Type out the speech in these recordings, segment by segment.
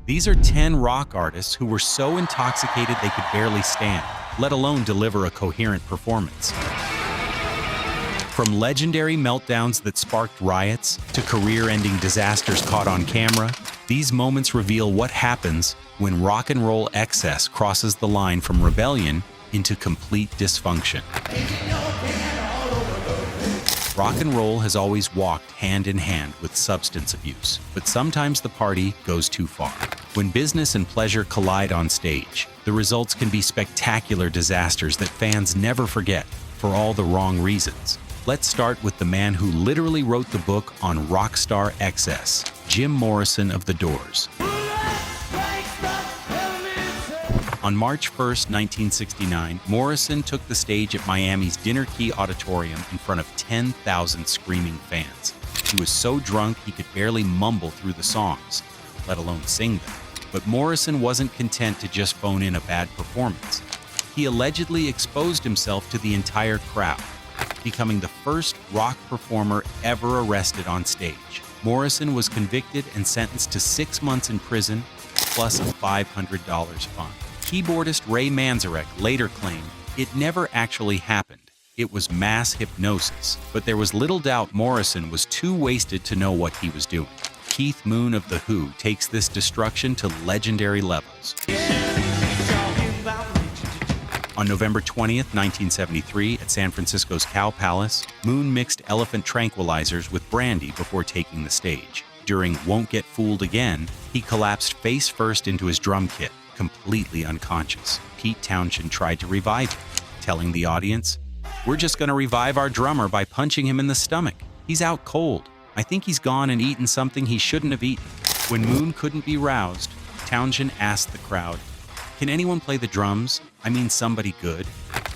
These are 10 rock artists who were so intoxicated they could barely stand, let alone deliver a coherent performance. From legendary meltdowns that sparked riots to career-ending disasters caught on camera, these moments reveal what happens when rock and roll excess crosses the line from rebellion into complete dysfunction. Rock and roll has always walked hand in hand with substance abuse, but sometimes the party goes too far. When business and pleasure collide on stage, the results can be spectacular disasters that fans never forget for all the wrong reasons. Let's start with the man who literally wrote the book on rockstar excess, Jim Morrison of The Doors. On March 1, 1969, Morrison took the stage at Miami's Dinner Key Auditorium in front of 10,000 screaming fans. He was so drunk he could barely mumble through the songs, let alone sing them. But Morrison wasn't content to just phone in a bad performance. He allegedly exposed himself to the entire crowd, becoming the first rock performer ever arrested on stage. Morrison was convicted and sentenced to 6 months in prison, plus a $500 fine. Keyboardist Ray Manzarek later claimed it never actually happened. It was mass hypnosis, but there was little doubt Morrison was too wasted to know what he was doing. Keith Moon of The Who takes this destruction to legendary levels. On November 20th, 1973, at San Francisco's Cow Palace, Moon mixed elephant tranquilizers with brandy before taking the stage. During Won't Get Fooled Again, he collapsed face first into his drum kit, completely unconscious. Pete Townshend tried to revive him, telling the audience, "We're just going to revive our drummer by punching him in the stomach. He's out cold. I think he's gone and eaten something he shouldn't have eaten." When Moon couldn't be roused, Townshend asked the crowd, "Can anyone play the drums? I mean somebody good?"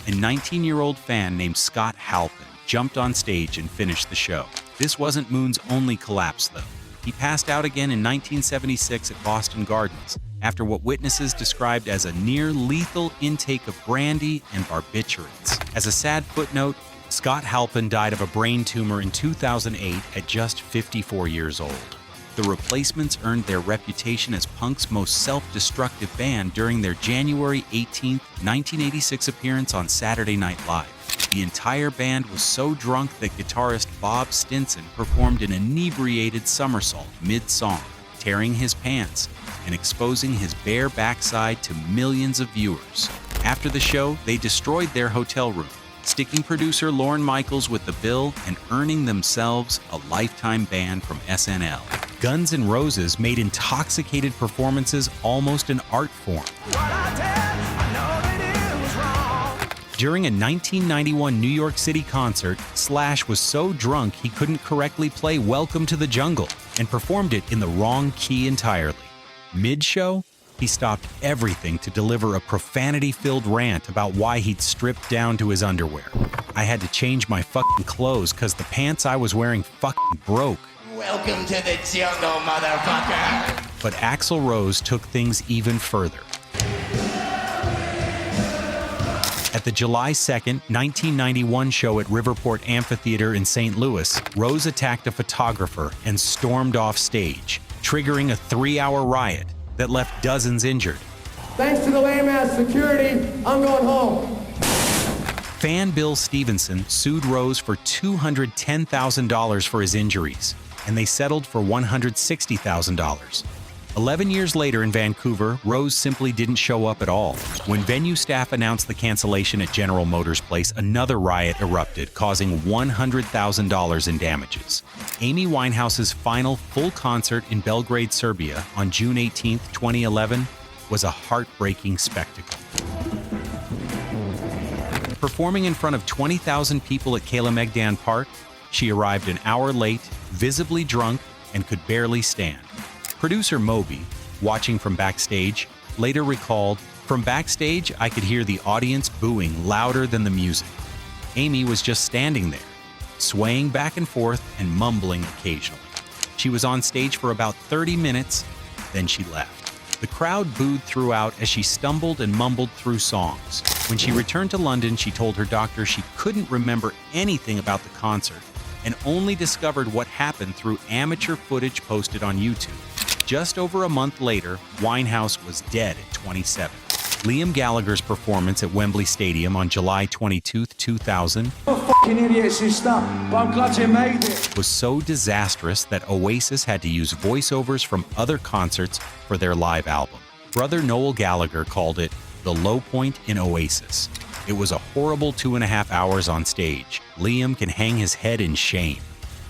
A 19-year-old fan named Scott Halpin jumped on stage and finished the show. This wasn't Moon's only collapse, though. He passed out again in 1976 at Boston Gardens after what witnesses described as a near-lethal intake of brandy and barbiturates. As a sad footnote, Scott Halpin died of a brain tumor in 2008 at just 54 years old. The Replacements earned their reputation as punk's most self-destructive band during their January 18, 1986 appearance on Saturday Night Live. The entire band was so drunk that guitarist Bob Stinson performed an inebriated somersault mid-song, tearing his pants and exposing his bare backside to millions of viewers. After the show, they destroyed their hotel room, sticking producer Lorne Michaels with the bill and earning themselves a lifetime ban from SNL. Guns N' Roses made intoxicated performances almost an art form. During a 1991 New York City concert, Slash was so drunk he couldn't correctly play Welcome to the Jungle and performed it in the wrong key entirely. Mid-show, he stopped everything to deliver a profanity-filled rant about why he'd stripped down to his underwear. "I had to change my fucking clothes because the pants I was wearing fucking broke." Welcome to the jungle, motherfucker! But Axl Rose took things even further. At the July 2nd, 1991 show at Riverport Amphitheater in St. Louis, Rose attacked a photographer and stormed off stage, triggering a 3-hour riot that left dozens injured. "Thanks to the lame-ass security, I'm going home." Fan Bill Stevenson sued Rose for $210,000 for his injuries, and they settled for $160,000. 11 years later in Vancouver, Rose simply didn't show up at all. When venue staff announced the cancellation at General Motors Place, another riot erupted, causing $100,000 in damages. Amy Winehouse's final full concert in Belgrade, Serbia on June 18, 2011 was a heartbreaking spectacle. Performing in front of 20,000 people at Kalemegdan Park, she arrived an hour late, visibly drunk, and could barely stand. Producer Moby, watching from backstage, later recalled, "From backstage, I could hear the audience booing louder than the music. Amy was just standing there, swaying back and forth and mumbling occasionally. She was on stage for about 30 minutes, then she left. The crowd booed throughout as she stumbled and mumbled through songs. When she returned to London, she told her doctor she couldn't remember anything about the concert and only discovered what happened through amateur footage posted on YouTube. Just over a month later, Winehouse was dead at 27. Liam Gallagher's performance at Wembley Stadium on July 22, 2000 Fucking idiots and stuff, but I'm glad you made it. was so disastrous that Oasis had to use voiceovers from other concerts for their live album. Brother Noel Gallagher called it the low point in Oasis. It was a horrible 2.5 hours on stage. Liam can hang his head in shame.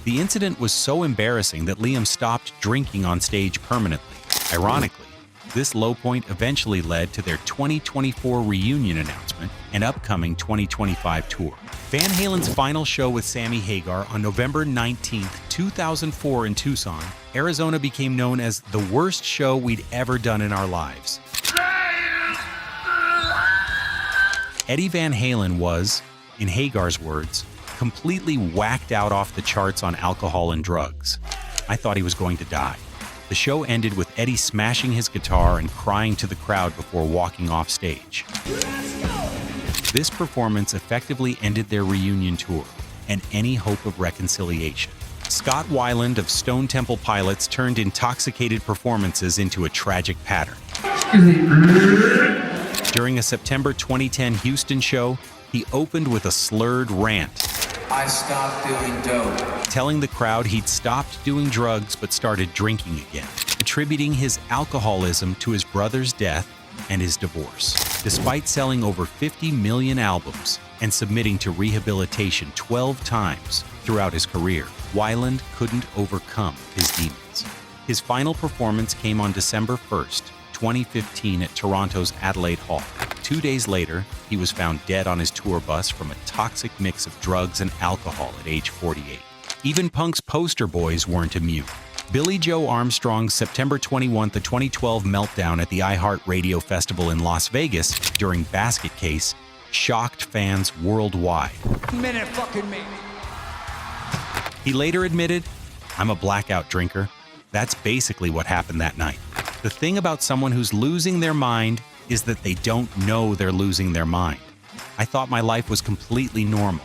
The incident was so embarrassing that Liam stopped drinking on stage permanently. Ironically, this low point eventually led to their 2024 reunion announcement and upcoming 2025 tour. Van Halen's final show with Sammy Hagar on November 19, 2004 in Tucson, Arizona became known as the worst show we'd ever done in our lives. Eddie Van Halen was, in Hagar's words, completely whacked out off the charts on alcohol and drugs. I thought he was going to die. The show ended with Eddie smashing his guitar and crying to the crowd before walking off stage. This performance effectively ended their reunion tour and any hope of reconciliation. Scott Weiland of Stone Temple Pilots turned intoxicated performances into a tragic pattern. During a September 2010 Houston show, he opened with a slurred rant. I stopped doing dope. Telling the crowd he'd stopped doing drugs but started drinking again, attributing his alcoholism to his brother's death and his divorce. Despite selling over 50 million albums and submitting to rehabilitation 12 times throughout his career, Weiland couldn't overcome his demons. His final performance came on December 1st, 2015 at Toronto's Adelaide Hall. 2 days later, he was found dead on his tour bus from a toxic mix of drugs and alcohol at age 48. Even Punk's poster boys weren't immune. Billy Joe Armstrong's September 21, 2012 meltdown at the iHeartRadio Festival in Las Vegas during Basket Case shocked fans worldwide. He later admitted, "I'm a blackout drinker. That's basically what happened that night." The thing about someone who's losing their mind is that they don't know they're losing their mind. I thought my life was completely normal,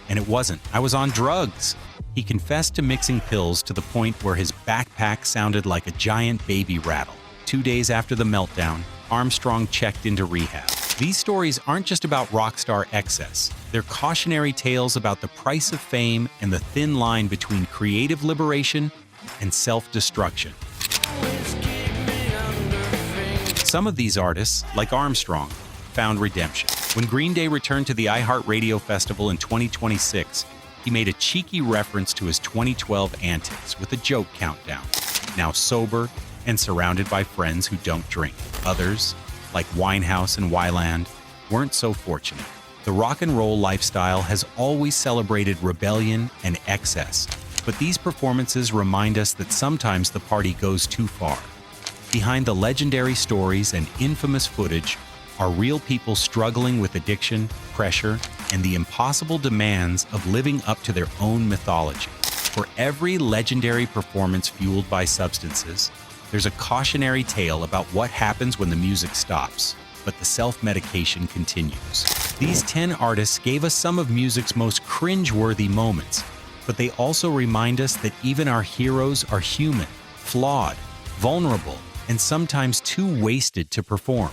and it wasn't. I was on drugs. He confessed to mixing pills to the point where his backpack sounded like a giant baby rattle. 2 days after the meltdown, Armstrong checked into rehab. These stories aren't just about rock star excess. They're cautionary tales about the price of fame and the thin line between creative liberation and self-destruction. Some of these artists, like Armstrong, found redemption. When Green Day returned to the iHeartRadio Festival in 2026, he made a cheeky reference to his 2012 antics with a joke countdown. Now sober and surrounded by friends who don't drink. Others, like Winehouse and Weiland, weren't so fortunate. The rock and roll lifestyle has always celebrated rebellion and excess, but these performances remind us that sometimes the party goes too far. Behind the legendary stories and infamous footage are real people struggling with addiction, pressure, and the impossible demands of living up to their own mythology. For every legendary performance fueled by substances, there's a cautionary tale about what happens when the music stops, but the self-medication continues. These 10 artists gave us some of music's most cringe-worthy moments, but they also remind us that even our heroes are human, flawed, vulnerable, and sometimes too wasted to perform.